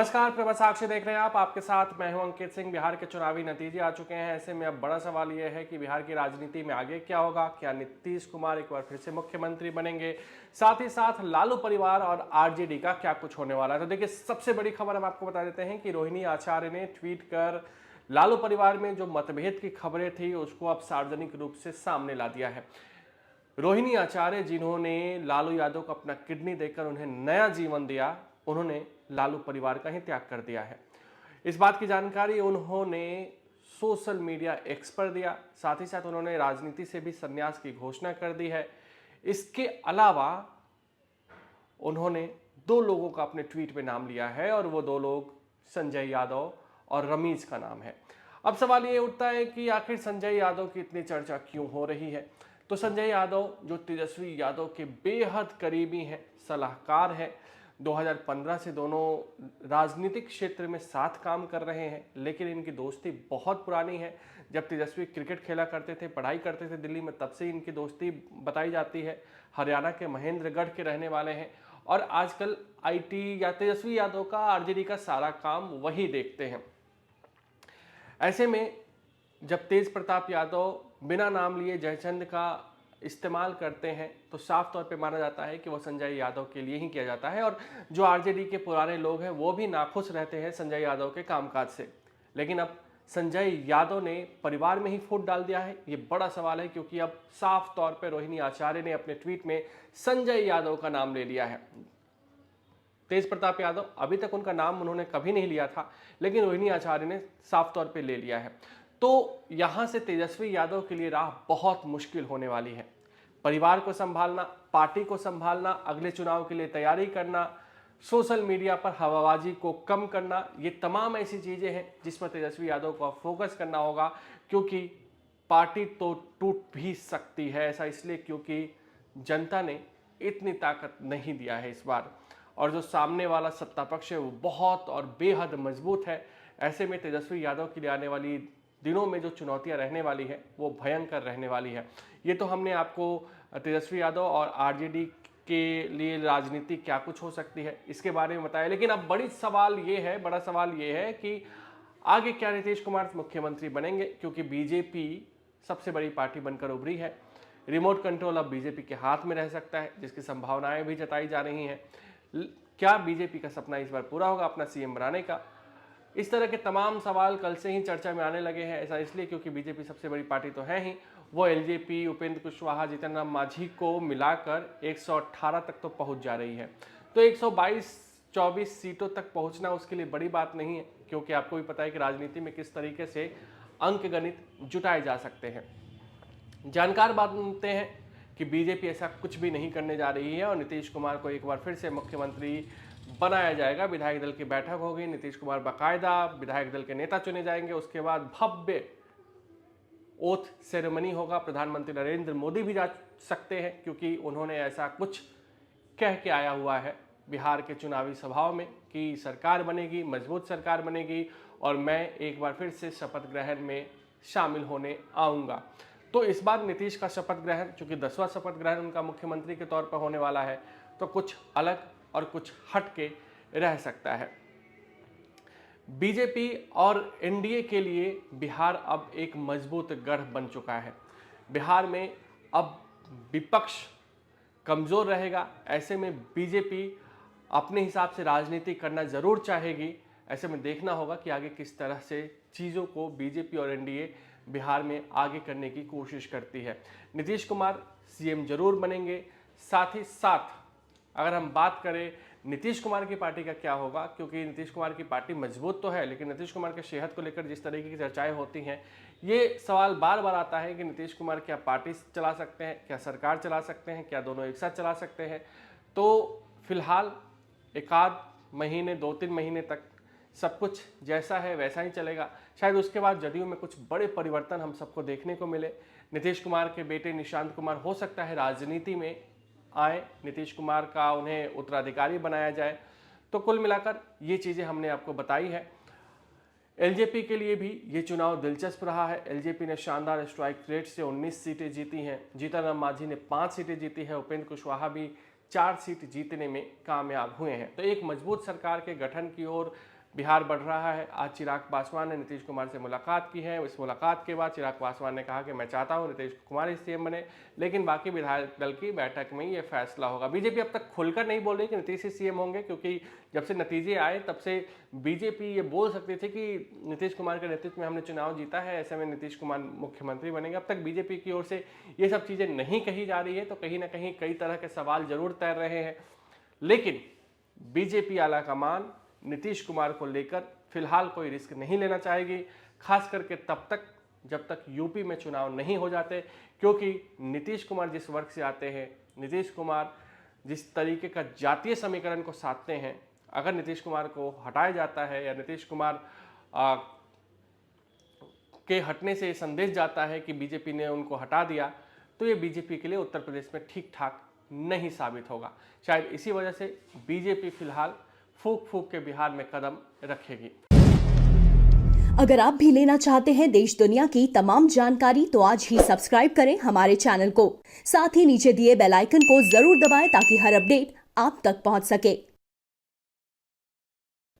नमस्कार, प्रभा साक्षी देख रहे हैं आप। आपके साथ मैं हूं अंकित सिंह। बिहार के चुनावी नतीजे आ चुके हैं। ऐसे में अब बड़ा सवाल यह है कि बिहार की राजनीति में आगे क्या होगा। क्या नीतीश कुमार एक बार फिर से मुख्यमंत्री बनेंगे? साथ ही साथ लालू परिवार और आरजेडी का क्या कुछ होने वाला है। तो देखिए, सबसे बड़ी खबर हम आपको बता देते हैं कि रोहिणी आचार्य ने ट्वीट कर लालू परिवार में जो मतभेद की खबरें थी उसको अब सार्वजनिक रूप से सामने ला दिया है। रोहिणी आचार्य, जिन्होंने लालू यादव को अपना किडनी देकर उन्हें नया जीवन दिया, उन्होंने लालू परिवार का ही त्याग कर दिया है। इस बात की जानकारी उन्होंने सोशल मीडिया एक्स पर दिया। साथ ही साथ उन्होंने राजनीति से भी संन्यास की घोषणा कर दी है। इसके अलावा उन्होंने दो लोगों का अपने ट्वीट में नाम लिया है और वो दो लोग संजय यादव और रमीज का नाम है। अब सवाल ये उठता है कि आखिर संजय यादव की इतनी चर्चा क्यों हो रही है। तो संजय यादव, जो तेजस्वी यादव के बेहद करीबी हैं, सलाहकार हैं, 2015 से दोनों राजनीतिक क्षेत्र में साथ काम कर रहे हैं, लेकिन इनकी दोस्ती बहुत पुरानी है। जब तेजस्वी क्रिकेट खेला करते थे, पढ़ाई करते थे दिल्ली में, तब से इनकी दोस्ती बताई जाती है। हरियाणा के महेंद्रगढ़ के रहने वाले हैं और आजकल आईटी या तेजस्वी यादव का, आरजेडी का सारा काम वही देखते हैं। ऐसे में जब तेज प्रताप यादव बिना नाम लिए जयचंद का इस्तेमाल करते हैं तो साफ तौर पे माना जाता है कि वो संजय यादव के लिए ही किया जाता है। और जो आरजेडी के पुराने लोग हैं वो भी नाखुश रहते हैं संजय यादव के कामकाज से। लेकिन अब संजय यादव ने परिवार में ही फूट डाल दिया है, ये बड़ा सवाल है, क्योंकि अब साफ तौर पर रोहिणी आचार्य ने अपने ट्वीट में संजय यादव का नाम ले लिया है। तेज प्रताप यादव, अभी तक उनका नाम उन्होंने कभी नहीं लिया था, लेकिन रोहिणी आचार्य ने साफ तौर पे ले लिया है। तो यहां से तेजस्वी यादव के लिए राह बहुत मुश्किल होने वाली है। परिवार को संभालना, पार्टी को संभालना, अगले चुनाव के लिए तैयारी करना, सोशल मीडिया पर हवाबाजी को कम करना, ये तमाम ऐसी चीजें हैं जिस पर तेजस्वी यादव को फोकस करना होगा। क्योंकि पार्टी तो टूट भी सकती है। ऐसा इसलिए क्योंकि जनता ने इतनी ताकत नहीं दिया है इस बार, और जो सामने वाला सत्ता पक्ष है वो बहुत और बेहद मजबूत है। ऐसे में तेजस्वी यादव के लिए आने वाली दिनों में जो चुनौतियां रहने वाली है वो भयंकर रहने वाली है। ये तो हमने आपको तेजस्वी यादव और आरजेडी के लिए राजनीति क्या कुछ हो सकती है इसके बारे में बताया। लेकिन अब बड़ा सवाल ये है कि आगे क्या नीतीश कुमार मुख्यमंत्री बनेंगे, क्योंकि बीजेपी सबसे बड़ी पार्टी बनकर उभरी है। रिमोट कंट्रोल अब बीजेपी के हाथ में रह सकता है, जिसकी संभावनाएं भी जताई जा रही हैं। क्या बीजेपी का सपना इस बार पूरा होगा अपना सीएम बनाने का? इस तरह के तमाम सवाल कल से ही चर्चा में आने लगे हैं। ऐसा इसलिए क्योंकि बीजेपी सबसे बड़ी पार्टी तो है ही, वो एलजेपी, उपेंद्र कुशवाहा, जीतन राम मांझी को मिलाकर 118 तक तो पहुंच जा रही है। तो 122-24 सीटों तक पहुंचना उसके लिए बड़ी बात नहीं है, क्योंकि आपको भी पता है कि राजनीति में किस तरीके से अंक गणित जुटाए जा सकते हैं। जानकार मानते हैं कि बीजेपी ऐसा कुछ भी नहीं करने जा रही है और नीतीश कुमार को एक बार फिर से मुख्यमंत्री बनाया जाएगा। विधायक दल की बैठक होगी, नीतीश कुमार बाकायदा विधायक दल के नेता चुने जाएंगे। उसके बाद भव्य ओथ सेरेमनी होगा। प्रधानमंत्री नरेंद्र मोदी भी जा सकते हैं, क्योंकि उन्होंने ऐसा कुछ कह के आया हुआ है बिहार के चुनावी सभाओं में कि सरकार बनेगी, मजबूत सरकार बनेगी और मैं एक बार फिर से शपथ ग्रहण में शामिल होने आऊँगा। तो इस बार नीतीश का शपथ ग्रहण, चूंकि 10वां शपथ ग्रहण उनका मुख्यमंत्री के तौर पर होने वाला है, तो कुछ अलग और कुछ हट के रह सकता है। बीजेपी और एनडीए के लिए बिहार अब एक मजबूत गढ़ बन चुका है। बिहार में अब विपक्ष कमजोर रहेगा। ऐसे में बीजेपी अपने हिसाब से राजनीति करना जरूर चाहेगी। ऐसे में देखना होगा कि आगे किस तरह से चीज़ों को बीजेपी और एनडीए बिहार में आगे करने की कोशिश करती है। नीतीश कुमार सीएम जरूर बनेंगे। साथ ही साथ अगर हम बात करें नीतीश कुमार की पार्टी का क्या होगा, क्योंकि नीतीश कुमार की पार्टी मजबूत तो है, लेकिन नीतीश कुमार के सेहत को लेकर जिस तरीके की चर्चाएं होती हैं, ये सवाल बार बार आता है कि नीतीश कुमार क्या पार्टी चला सकते हैं, क्या सरकार चला सकते हैं, क्या दोनों एक साथ चला सकते हैं। तो फिलहाल एक आध महीने, 2-3 महीने तक सब कुछ जैसा है वैसा ही चलेगा। शायद उसके बाद जदयू में कुछ बड़े परिवर्तन हम सबको देखने को मिले। नीतीश कुमार के बेटे निशांत कुमार हो सकता है राजनीति में आए, नीतीश कुमार का उन्हें उत्तराधिकारी बनाया जाए। तो कुल मिलाकर ये चीज़ें हमने आपको बताई है। एलजेपी के लिए भी ये चुनाव दिलचस्प रहा है। एलजेपी ने शानदार स्ट्राइक रेट से 19 सीटें जीती हैं। जीतन राम मांझी ने 5 सीटें जीती है। उपेंद्र कुशवाहा भी 4 सीट जीतने में कामयाब हुए हैं। तो एक मजबूत सरकार के गठन की ओर बिहार बढ़ रहा है। आज चिराग पासवान ने नीतीश कुमार से मुलाकात की है। इस मुलाकात के बाद चिराग पासवान ने कहा कि मैं चाहता हूं नीतीश कुमार ही सीएम बने, लेकिन बाकी विधायक दल की बैठक में ये फैसला होगा। बीजेपी अब तक खुलकर नहीं बोल रही कि नीतीश ही सीएम होंगे, क्योंकि जब से नतीजे आए तब से बीजेपी ये बोल सकती थी कि नीतीश कुमार के नेतृत्व में हमने चुनाव जीता है, ऐसे में नीतीश कुमार मुख्यमंत्री बनेंगे। अब तक बीजेपी की ओर से ये सब चीज़ें नहीं कही जा रही है, तो कहीं ना कहीं कई तरह के सवाल जरूर तैर रहे हैं। लेकिन बीजेपी आलाकमान नीतीश कुमार को लेकर फिलहाल कोई रिस्क नहीं लेना चाहेगी, खास करके तब तक जब तक यूपी में चुनाव नहीं हो जाते, क्योंकि नीतीश कुमार जिस वर्ग से आते हैं, नीतीश कुमार जिस तरीके का जातीय समीकरण को साधते हैं, अगर नीतीश कुमार को हटाया जाता है या नीतीश कुमार के हटने से संदेश जाता है कि बीजेपी ने उनको हटा दिया, तो ये बीजेपी के लिए उत्तर प्रदेश में ठीक ठाक नहीं साबित होगा। शायद इसी वजह से बीजेपी फिलहाल फूक फूक के बिहार में कदम रखेगी। अगर आप भी लेना चाहते हैं देश दुनिया की तमाम जानकारी, तो आज ही सब्सक्राइब करें हमारे चैनल को। साथ ही नीचे दिए बेल आइकन को जरूर दबाएं ताकि हर अपडेट आप तक पहुंच सके।